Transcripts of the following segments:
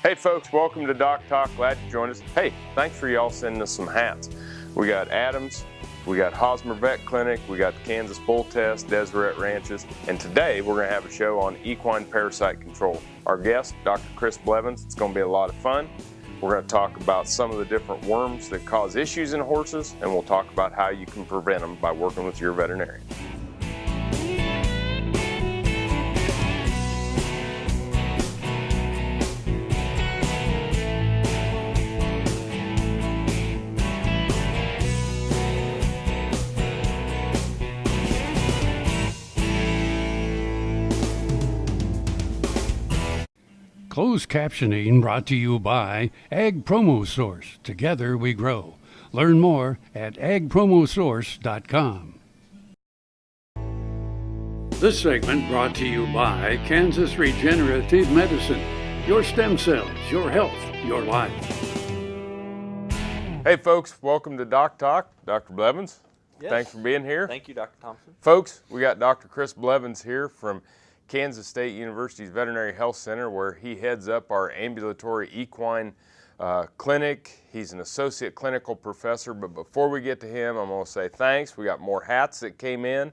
Hey folks, welcome to DocTalk. Glad you joined us. Hey, thanks for y'all sending us some hats. We got Adams, we got Hosmer Vet Clinic, we got the Kansas Bull Test, Deseret Ranches, and today we're going to have a show on equine parasite control. Our guest, Dr. Chris Blevins. It's going to be a lot of fun. We're going to talk about some of the different worms that cause issues in horses, and we'll talk about how you can prevent them by working with your veterinarian. Closed captioning brought to you by Ag Promo Source. Together we grow. Learn more at agpromosource.com. This segment brought to you by Kansas Regenerative Medicine. Your stem cells, your health, your life. Hey folks, welcome to DocTalk. Dr. Blevins, Yes. Thanks for being here. Thank you, Dr. Thomson. Folks, we got Dr. Chris Blevins here from Kansas State University's Veterinary Health Center, where he heads up our ambulatory equine clinic. He's an associate clinical professor, but before we get to him, I'm going to say thanks. We got more hats that came in.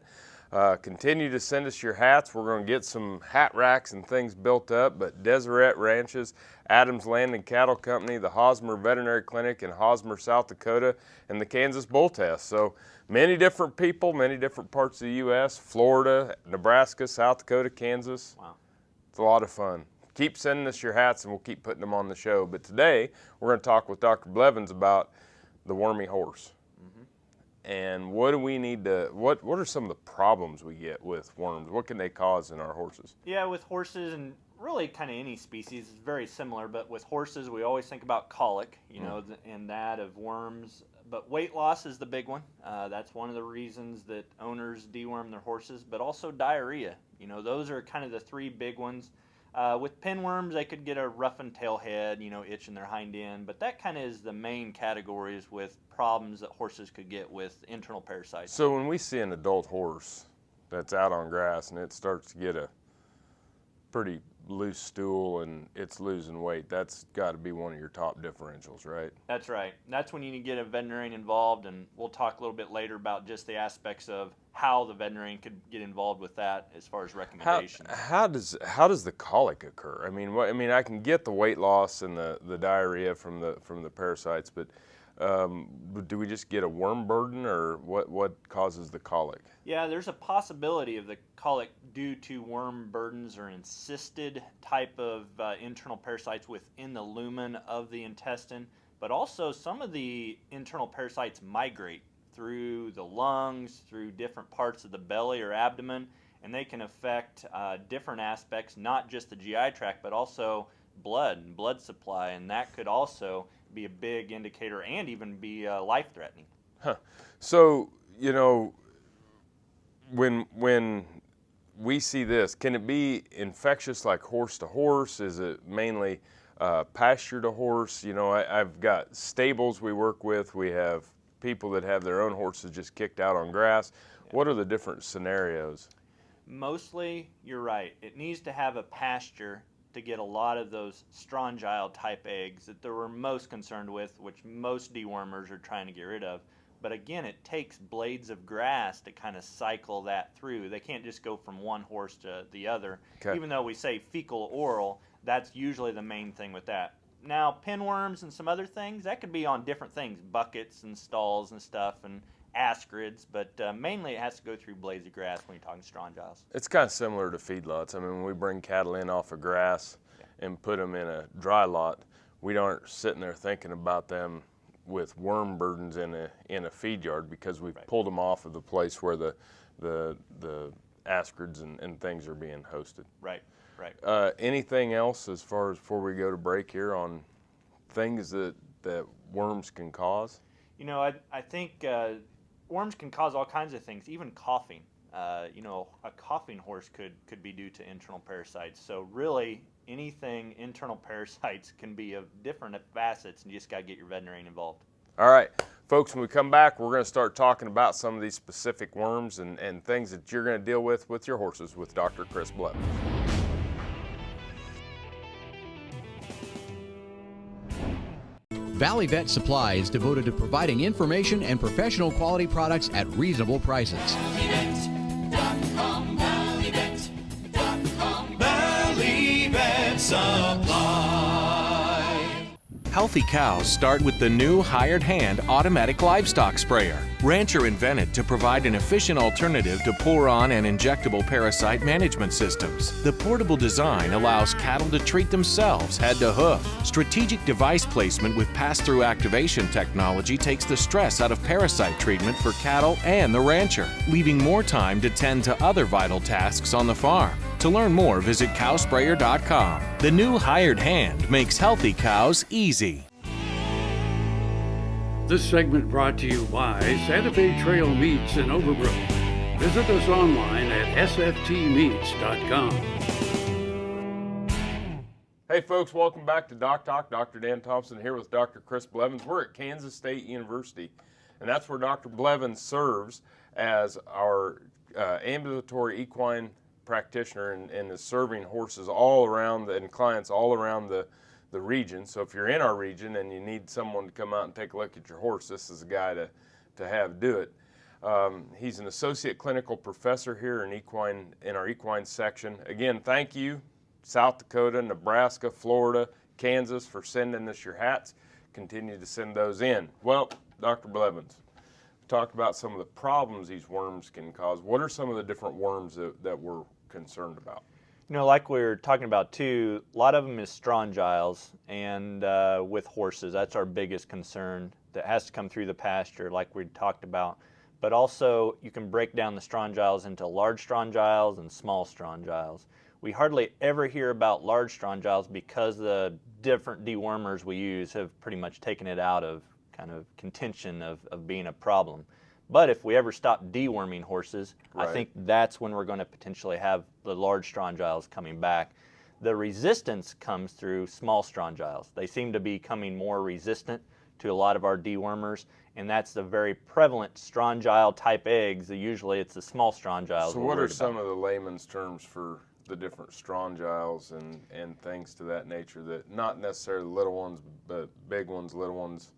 Continue to send us your hats. We're going to get some hat racks and things built up, but Deseret Ranches, Adams Land and Cattle Company, the Hosmer Veterinary Clinic in Hosmer, South Dakota, and the Kansas Bull Test. So many different people, many different parts of the U.S., Florida, Nebraska, South Dakota, Kansas. Wow. It's a lot of fun. Keep sending us your hats and we'll keep putting them on the show. But today, we're going to talk with Dr. Blevins about the wormy horse. And what do we need to, what are some of the problems we get with worms? What can they cause in our horses? Yeah, with horses and really kind of any species, it's very similar, but with horses, we always think about colic, you know, and that of worms. But weight loss is the big one. That's one of the reasons that owners deworm their horses, but also diarrhea. You know, those are kind of the three big ones. With pinworms, they could get a roughened tail head, you know, itching their hind end, but that kind of is the main categories with problems that horses could get with internal parasites. So when we see an adult horse that's out on grass and it starts to get a pretty loose stool and it's losing weight, that's got to be one of your top differentials, right? That's right. That's when you need to get a veterinarian involved, and we'll talk a little bit later about just the aspects of how the veterinarian could get involved with that as far as recommendations. How does the colic occur? I mean, I can get the weight loss and the diarrhea from the parasites, but do we just get a worm burden, or what causes the colic? Yeah, there's a possibility of the colic due to worm burdens or encysted type of internal parasites within the lumen of the intestine, but also some of the internal parasites migrate through the lungs, through different parts of the belly or abdomen, and they can affect different aspects, not just the GI tract, but also blood and blood supply, and that could also be a big indicator and even be life-threatening. Huh. So, you know, when we see this, can it be infectious like horse to horse? Is it mainly pasture to horse? You know, I've got stables we work with. We have people that have their own horses just kicked out on grass. Yeah. What are the different scenarios? Mostly, you're right. It needs to have a pasture to get a lot of those strongyle type eggs that they were most concerned with, which most dewormers are trying to get rid of. But again, it takes blades of grass to kind of cycle that through. They can't just go from one horse to the other. Okay. Even though we say fecal oral, that's usually the main thing with that. Now, pinworms and some other things, that could be on different things, buckets and stalls and stuff, and ascarids, but mainly it has to go through blades of grass when you're talking strongyles. It's kind of similar to feedlots. I mean, when we bring cattle in off of grass and put them in a dry lot, we aren't sitting there thinking about them with worm burdens in a feed yard, because we've pulled them off of the place where the ascarids and things are being hosted. Right. Anything else as far as before we go to break here on things that worms can cause? You know, I think worms can cause all kinds of things, even coughing. You know, a coughing horse could be due to internal parasites. So really, anything internal parasites can be of different facets, and you just got to get your veterinarian involved. All right, folks, when we come back, we're going to start talking about some of these specific worms and things that you're going to deal with your horses with Dr. Chris Blevins. Valley Vet Supply is devoted to providing information and professional quality products at reasonable prices. Valley Vet Supply. Healthy cows start with the new hired hand automatic livestock sprayer. Rancher invented to provide an efficient alternative to pour-on and injectable parasite management systems. The portable design allows cattle to treat themselves head to hoof. Strategic device placement with pass-through activation technology takes the stress out of parasite treatment for cattle and the rancher, leaving more time to tend to other vital tasks on the farm. To learn more, visit cowsprayer.com. The new hired hand makes healthy cows easy. This segment brought to you by Santa Fe Trail Meats in Overbrook. Visit us online at sftmeats.com. Hey folks, welcome back to DocTalk. Dr. Dan Thomson here with Dr. Chris Blevins. We're at Kansas State University, and that's where Dr. Blevins serves as our ambulatory equine practitioner and is serving horses all around and clients all around the region. So if you're in our region and you need someone to come out and take a look at your horse, this is a guy to have do it. He's an associate clinical professor here in our equine section. Again, thank you, South Dakota, Nebraska, Florida, Kansas, for sending us your hats. Continue to send those in. Well, Dr. Blevins, talk about some of the problems these worms can cause. What are some of the different worms that we're concerned about? You know, like we were talking about too, a lot of them is strongyles, and with horses, that's our biggest concern. That has to come through the pasture, like we talked about. But also, you can break down the strongyles into large strongyles and small strongyles. We hardly ever hear about large strongyles because the different dewormers we use have pretty much taken it out of kind of contention of being a problem. But if we ever stop deworming horses, right, I think that's when we're going to potentially have the large strongyles coming back. The resistance comes through small strongyles. They seem to be becoming more resistant to a lot of our dewormers, and that's the very prevalent strongyle type eggs. Usually it's the small strongyles. So what are some of the layman's terms for the different strongyles and things to that nature, that not necessarily little ones, but big ones, little ones?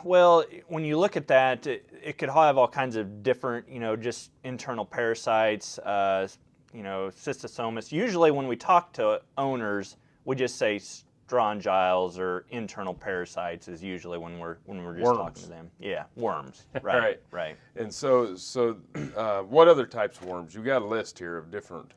Well, when you look at that, it could have all kinds of different, just internal parasites, cystosomus. Usually when we talk to owners, we just say strongyles or internal parasites is usually when we're just worms. talking to them. Yeah, worms. Right. Right. And so what other types of worms? You got a list here of different.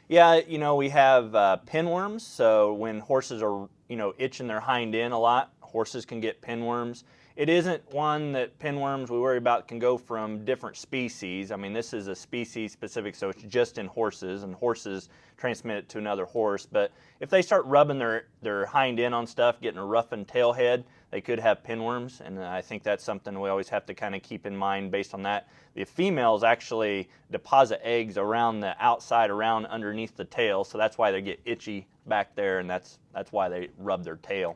Yeah, we have pinworms. So when horses are, itching their hind end a lot, horses can get pinworms. It isn't one that pinworms we worry about can go from different species. I mean, this is a species specific, so it's just in horses, and horses transmit it to another horse. But if they start rubbing their hind end on stuff, getting a roughened tail head, they could have pinworms, and I think that's something we always have to kind of keep in mind based on that. The females actually deposit eggs around the outside, around underneath the tail, so that's why they get itchy back there, and that's why they rub their tail.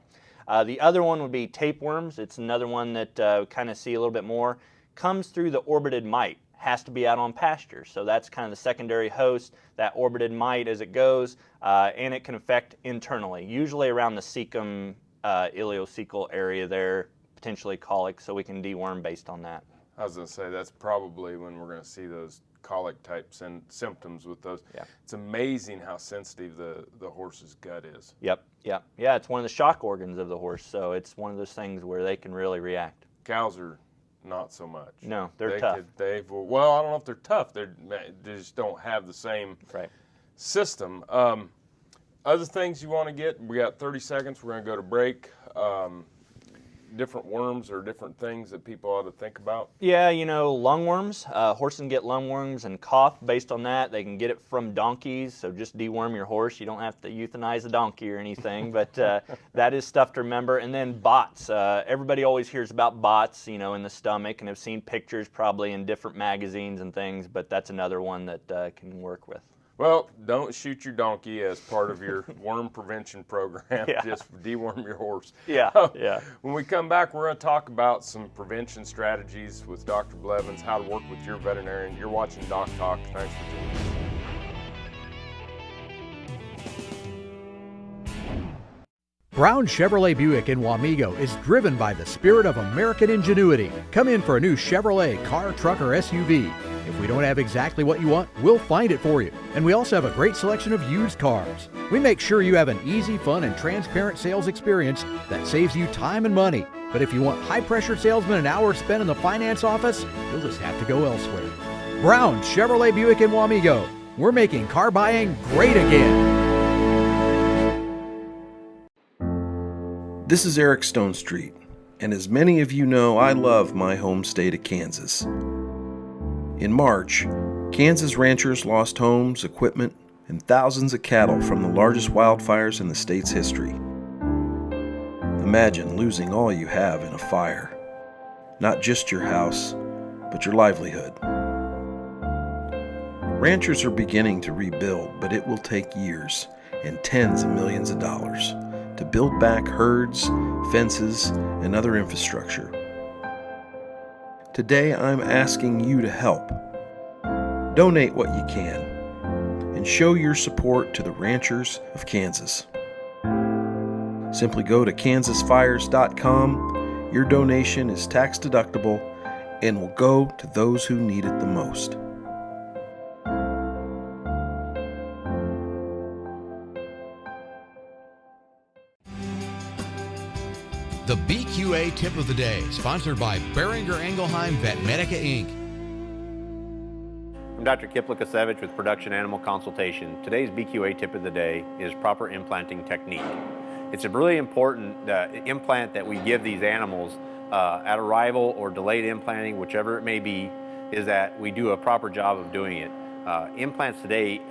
The other one would be tapeworms. It's another one that kind of see a little bit more. Comes through the orbited mite. Has to be out on pasture. So that's kind of the secondary host, that orbited mite as it goes, and it can affect internally, usually around the cecum, ileocecal area there, potentially colic, so we can deworm based on that. I was going to say that's probably when we're going to see those colic types and symptoms with those. Yeah. It's amazing how sensitive the horse's gut is. Yep. Yeah, it's one of the shock organs of the horse, so it's one of those things where they can really react. Cows are not so much. No, they're tough. Well, I don't know if they're tough. They just don't have the same system. Other things you want to get, we got 30 seconds. We're going to go to break. Different worms or different things that people ought to think about? Yeah, lungworms. Horses can get lungworms and cough based on that. They can get it from donkeys, so just deworm your horse. You don't have to euthanize a donkey or anything, but that is stuff to remember. And then bots. Everybody always hears about bots, in the stomach, and have seen pictures probably in different magazines and things, but that's another one that can work with. Well, don't shoot your donkey as part of your worm prevention program. Yeah. Just deworm your horse. Yeah. When we come back, we're going to talk about some prevention strategies with Dr. Blevins, how to work with your veterinarian. You're watching DocTalk. Thanks for tuning in. Brown Chevrolet Buick in Wamego is driven by the spirit of American ingenuity. Come in for a new Chevrolet car, truck, or SUV. If we don't have exactly what you want, we'll find it for you. And we also have a great selection of used cars. We make sure you have an easy, fun, and transparent sales experience that saves you time and money. But if you want high-pressure salesmen and hours spent in the finance office, you'll just have to go elsewhere. Brown Chevrolet Buick in Wamego. We're making car buying great again. This is Eric Stonestreet, and as many of you know, I love my home state of Kansas. In March, Kansas ranchers lost homes, equipment, and thousands of cattle from the largest wildfires in the state's history. Imagine losing all you have in a fire. Not just your house, but your livelihood. Ranchers are beginning to rebuild, but it will take years and tens of millions of dollars to build back herds, fences, and other infrastructure. Today, I'm asking you to help. Donate what you can and show your support to the ranchers of Kansas. Simply go to kansasfires.com. Your donation is tax deductible and will go to those who need it the most. The BQA Tip of the Day, sponsored by Beringer Engelheim Vet Medica, Inc. I'm Dr. Kip Lukasevich with Production Animal Consultation. Today's BQA Tip of the Day is proper implanting technique. It's a really important implant that we give these animals at arrival or delayed implanting, whichever it may be, is that we do a proper job of doing it. Implants today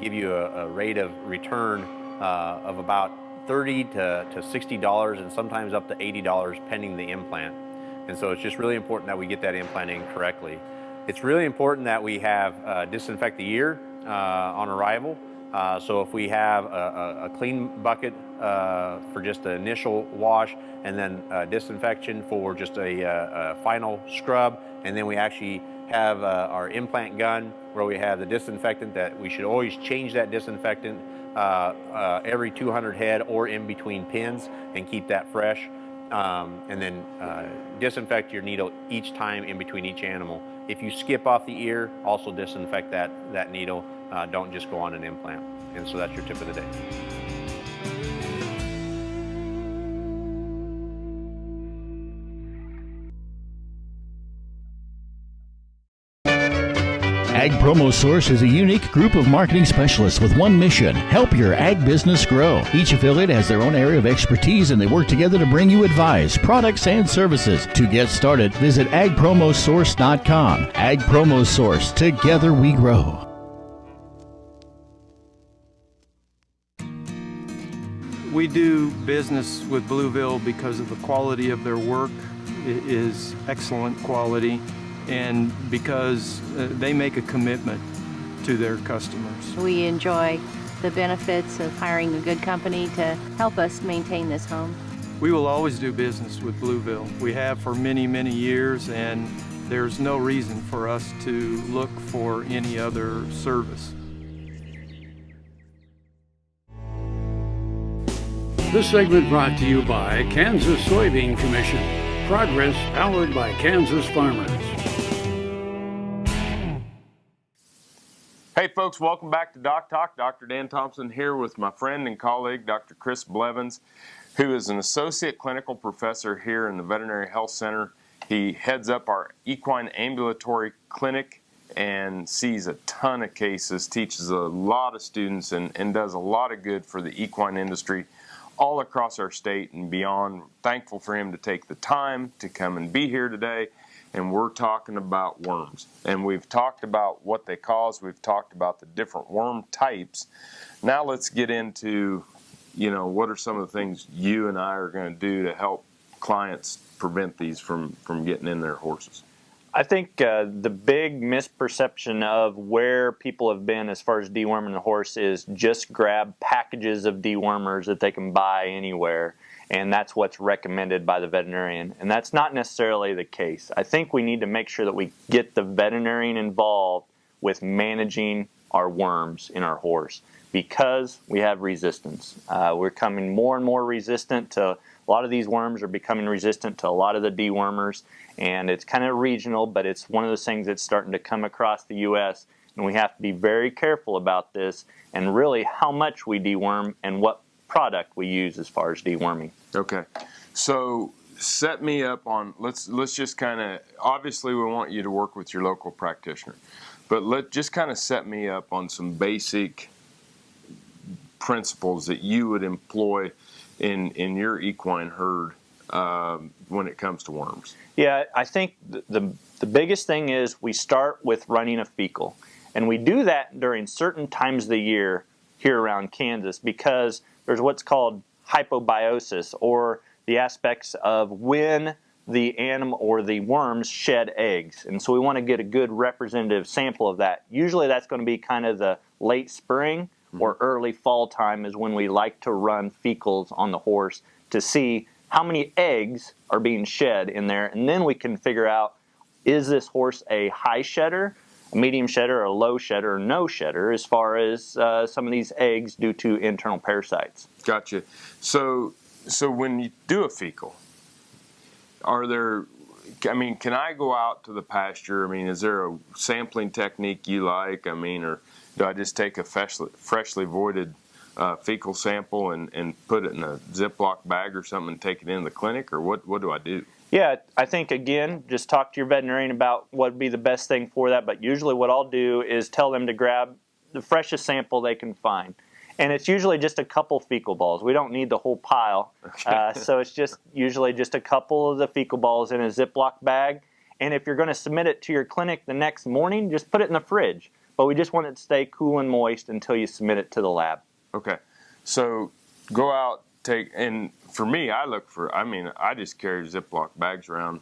give you a rate of return of about $30 to $60 and sometimes up to $80 pending the implant. And so it's just really important that we get that implanting correctly. It's really important that we have disinfect the ear on arrival. So if we have a clean bucket for just the initial wash and then disinfection for just a final scrub, and then we actually have our implant gun where we have the disinfectant that we should always change that disinfectant every 200 head or in between pins and keep that fresh. And then disinfect your needle each time in between each animal. If you skip off the ear, also disinfect that needle. Don't just go on an implant. And so that's your tip of the day. Ag Promo Source is a unique group of marketing specialists with one mission: help your ag business grow. Each affiliate has their own area of expertise, and they work together to bring you advice, products, and services. To get started, visit agpromosource.com. Ag Promo Source. Together we grow. We do business with Blueville because of the quality of their work. It is excellent quality, and because they make a commitment to their customers. We enjoy the benefits of hiring a good company to help us maintain this home. We will always do business with Blueville. We have for many, many years, and there's no reason for us to look for any other service. This segment brought to you by Kansas Soybean Commission. Progress powered by Kansas farmers. Hey folks, welcome back to DocTalk. Dr. Dan Thomson here with my friend and colleague, Dr. Chris Blevins, who is an associate clinical professor here in the Veterinary Health Center. He heads up our equine ambulatory clinic and sees a ton of cases, teaches a lot of students, and does a lot of good for the equine industry all across our state and beyond. Thankful for him to take the time to come and be here today. And we're talking about worms. And we've talked about what they cause. We've talked about the different worm types. Now let's get into, what are some of the things you and I are going to do to help clients prevent these from getting in their horses? I think the big misperception of where people have been as far as deworming the horse is just grab packages of dewormers that they can buy anywhere, and that's what's recommended by the veterinarian. And that's not necessarily the case. I think we need to make sure that we get the veterinarian involved with managing our worms in our horse because we have resistance. We're becoming more and more resistant to a lot of these worms are becoming resistant to a lot of the dewormers, and it's kind of regional, but it's one of those things that's starting to come across the U.S., and we have to be very careful about this and really how much we deworm and what product we use as far as deworming. Okay, so set me up on, let's just kind of, obviously we want you to work with your local practitioner, but just kind of set me up on some basic principles that you would employ in your equine herd when it comes to worms. Yeah, I think the biggest thing is we start with running a fecal. And we do that during certain times of the year here around Kansas because there's what's called hypobiosis, or the aspects of when the animal or the worms shed eggs. And so we want to get a good representative sample of that. Usually that's going to be kind of the late spring or early fall time is when we like to run fecals on the horse to see how many eggs are being shed in there. And then we can figure out, is this horse a high shedder, a medium shedder, a low shedder, or no shedder as far as some of these eggs due to internal parasites. Gotcha. So when you do a fecal, are there, I mean, can I go out to the pasture? I mean, is there a sampling technique you like? I mean, or do I just take a freshly voided fecal sample and put it in a Ziploc bag or something and take it into the clinic, or what do I do? Yeah, I think, again, just talk to your veterinarian about what would be the best thing for that. But usually what I'll do is tell them to grab the freshest sample they can find. And it's usually just a couple fecal balls. We don't need the whole pile. So it's just usually just a couple of the fecal balls in a Ziploc bag. And if you're going to submit it to your clinic the next morning, just put it in the fridge. But we just want it to stay cool and moist until you submit it to the lab. Okay. So go out, and for me, I just carry Ziploc bags around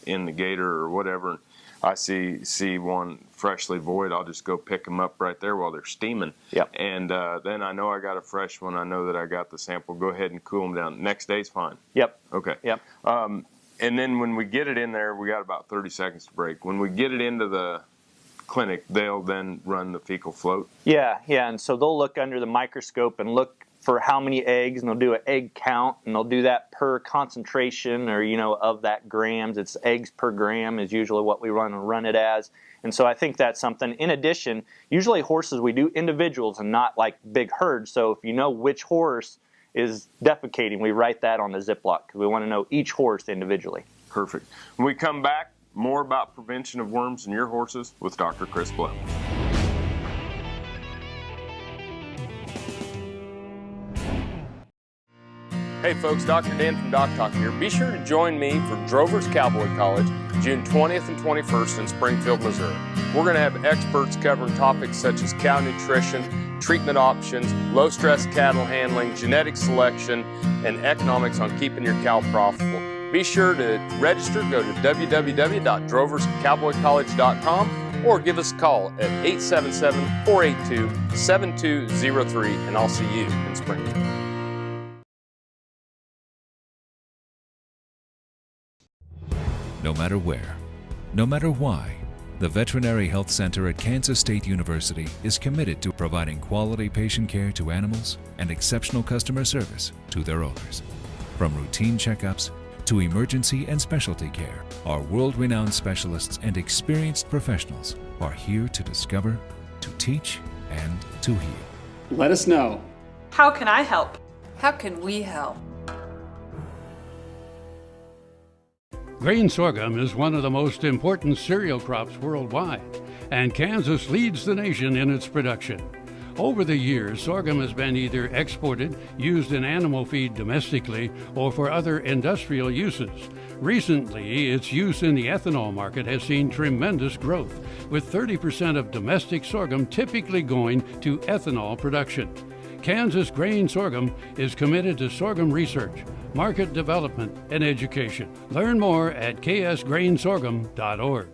in the gator or whatever. I see one freshly void, I'll just go pick them up right there while they're steaming. Yep. And then I know I got a fresh one. I know that I got the sample. Go ahead and cool them down. Next day's fine. Yep. Okay. Yep. And then when we get it in there, we got about 30 seconds to break. When we get it into the clinic, they'll then run the fecal float. Yeah. And so they'll look under the microscope and look for how many eggs, and they'll do an egg count, and they'll do that per concentration, or of that grams. It's eggs per gram is usually what we run it as. And so I think that's something. In addition, usually horses, we do individuals and not like big herds. So if you know which horse is defecating, we write that on the Ziploc because we want to know each horse individually. Perfect. When we come back, more about prevention of worms in your horses with Dr. Chris Blevins. Hey folks, Dr. Dan from DocTalk here. Be sure to join me for Drover's Cowboy College, June 20th and 21st in Springfield, Missouri. We're going to have experts covering topics such as cow nutrition, treatment options, low-stress cattle handling, genetic selection, and economics on keeping your cow profitable. Be sure to register. Go to www.droverscowboycollege.com or give us a call at 877-482-7203, and I'll see you in Springfield. No matter where, no matter why, the Veterinary Health Center at Kansas State University is committed to providing quality patient care to animals and exceptional customer service to their owners. From routine checkups to emergency and specialty care, our world-renowned specialists and experienced professionals are here to discover, to teach, and to heal. Let us know. How can I help? How can we help? Grain sorghum is one of the most important cereal crops worldwide, and Kansas leads the nation in its production. Over the years, sorghum has been either exported, used in animal feed domestically, or for other industrial uses. Recently, its use in the ethanol market has seen tremendous growth, with 30% of domestic sorghum typically going to ethanol production. Kansas Grain Sorghum is committed to sorghum research, market development, and education. Learn more at ksgrainsorghum.org.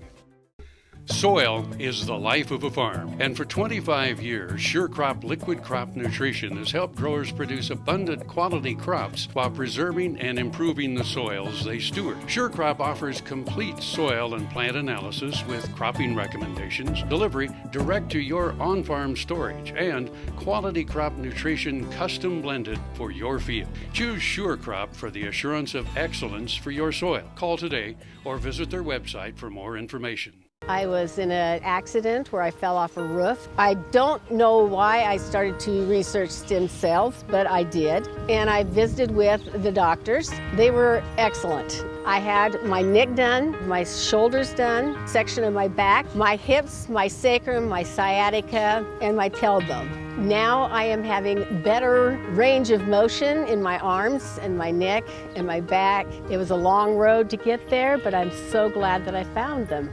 Soil is the life of a farm, and for 25 years, SureCrop Liquid Crop Nutrition has helped growers produce abundant quality crops while preserving and improving the soils they steward. SureCrop offers complete soil and plant analysis with cropping recommendations, delivery direct to your on-farm storage, and quality crop nutrition custom blended for your field. Choose SureCrop for the assurance of excellence for your soil. Call today or visit their website for more information. I was in an accident where I fell off a roof. I don't know why I started to research stem cells, but I did. And I visited with the doctors. They were excellent. I had my neck done, my shoulders done, section of my back, my hips, my sacrum, my sciatica, and my tailbone. Now I am having better range of motion in my arms and my neck and my back. It was a long road to get there, but I'm so glad that I found them.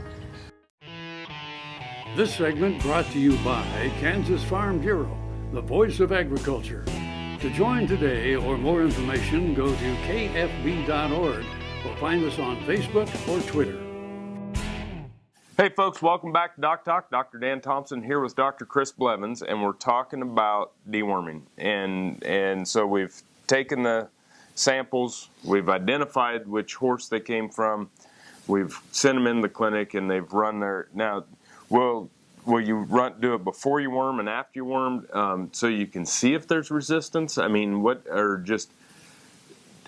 This segment brought to you by Kansas Farm Bureau, the voice of agriculture. To join today or more information, go to kfb.org or find us on Facebook or Twitter. Hey folks, welcome back to DocTalk. Dr. Dan Thomson here with Dr. Chris Blevins, and we're talking about deworming. And so we've taken the samples, we've identified which horse they came from, we've sent them in the clinic, and they've run their... Now, will you do it before you worm and after you worm, so you can see if there's resistance? I mean,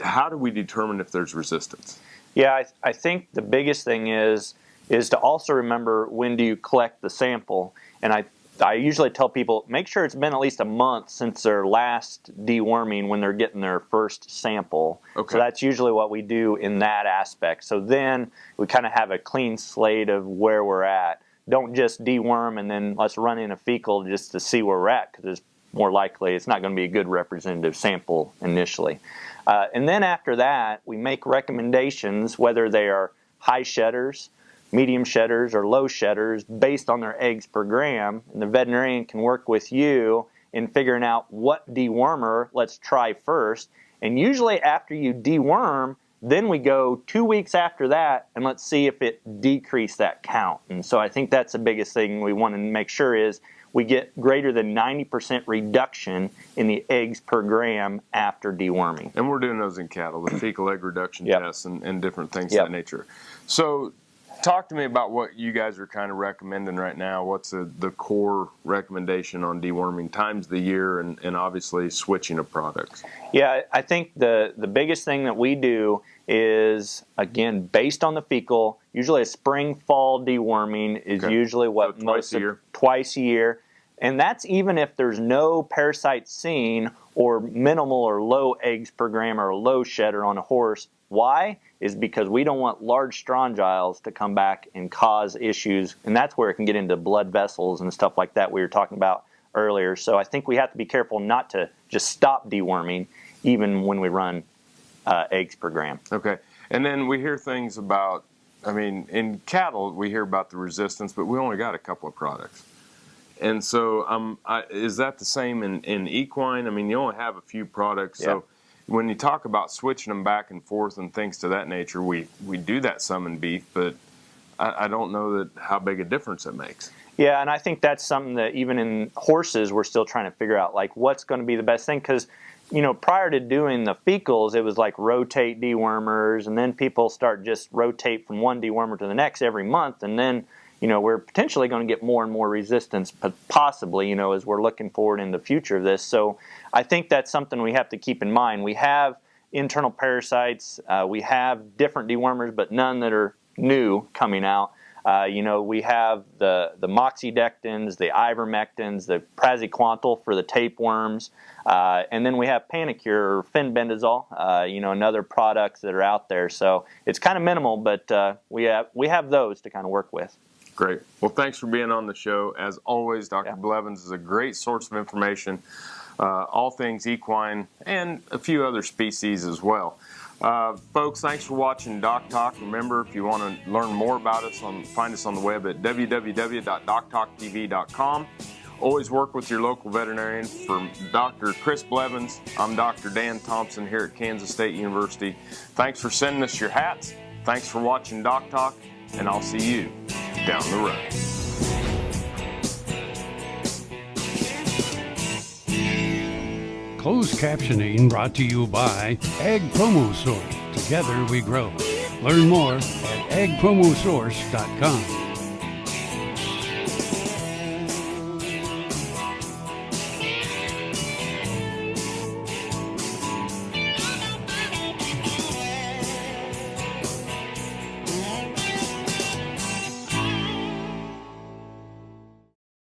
how do we determine if there's resistance? Yeah, I think the biggest thing is to also remember, when do you collect the sample? And I usually tell people, make sure it's been at least a month since their last deworming when they're getting their first sample. Okay. So that's usually what we do in that aspect. So then we kind of have a clean slate of where we're at. Don't just deworm and then let's run in a fecal just to see where we're at, because it's more likely it's not going to be a good representative sample initially. And then after that, we make recommendations, whether they are high shedders, medium shedders, or low shedders, based on their eggs per gram. And the veterinarian can work with you in figuring out what dewormer let's try first. And usually after you deworm, then we go 2 weeks after that, and let's see if it decreased that count. And so I think that's the biggest thing we want to make sure is we get greater than 90% reduction in the eggs per gram after deworming. And we're doing those in cattle, the fecal egg reduction tests and different things of that nature. So talk to me about what you guys are kind of recommending right now. What's the core recommendation on deworming times of the year and obviously switching of products? Yeah, I think the biggest thing that we do is, again, based on the fecal. Usually a spring-fall deworming is usually what twice a year. And that's even if there's no parasite seen or minimal or low eggs per gram or low shedder on a horse. Why? Is because we don't want large strongyles to come back and cause issues, and that's where it can get into blood vessels and stuff like that we were talking about earlier. So I think we have to be careful not to just stop deworming even when we run eggs per gram. Okay. And then we hear things about, I mean, in cattle we hear about the resistance, but we only got a couple of products. And so is that the same in equine? I mean, you only have a few products. Yeah. So when you talk about switching them back and forth and things to that nature, we do that some in beef, but I don't know how big a difference it makes. Yeah, and I think that's something that even in horses we're still trying to figure out, like what's going to be the best thing, because prior to doing the fecals, it was like rotate dewormers, and then people start just rotate from one dewormer to the next every month, and then we're potentially going to get more and more resistance, possibly, as we're looking forward in the future of this. So I think that's something we have to keep in mind. We have internal parasites, we have different dewormers, but none that are new coming out. We have the moxidectins, the ivermectins, the praziquantel for the tapeworms, and then we have Panicure or fenbendazole, and other products that are out there. So it's kind of minimal, but we have those to kind of work with. Great. Well, thanks for being on the show. As always, Dr. Blevins is a great source of information, all things equine and a few other species as well. Folks, thanks for watching DocTalk. Remember, if you want to learn more about us, find us on the web at www.doctalktv.com. Always work with your local veterinarian. For Dr. Chris Blevins, I'm Dr. Dan Thomson here at Kansas State University. Thanks for sending us your hats. Thanks for watching DocTalk, and I'll see you down the road. Closed captioning brought to you by Ag Promo Source. Together we grow. Learn more at agpromosource.com.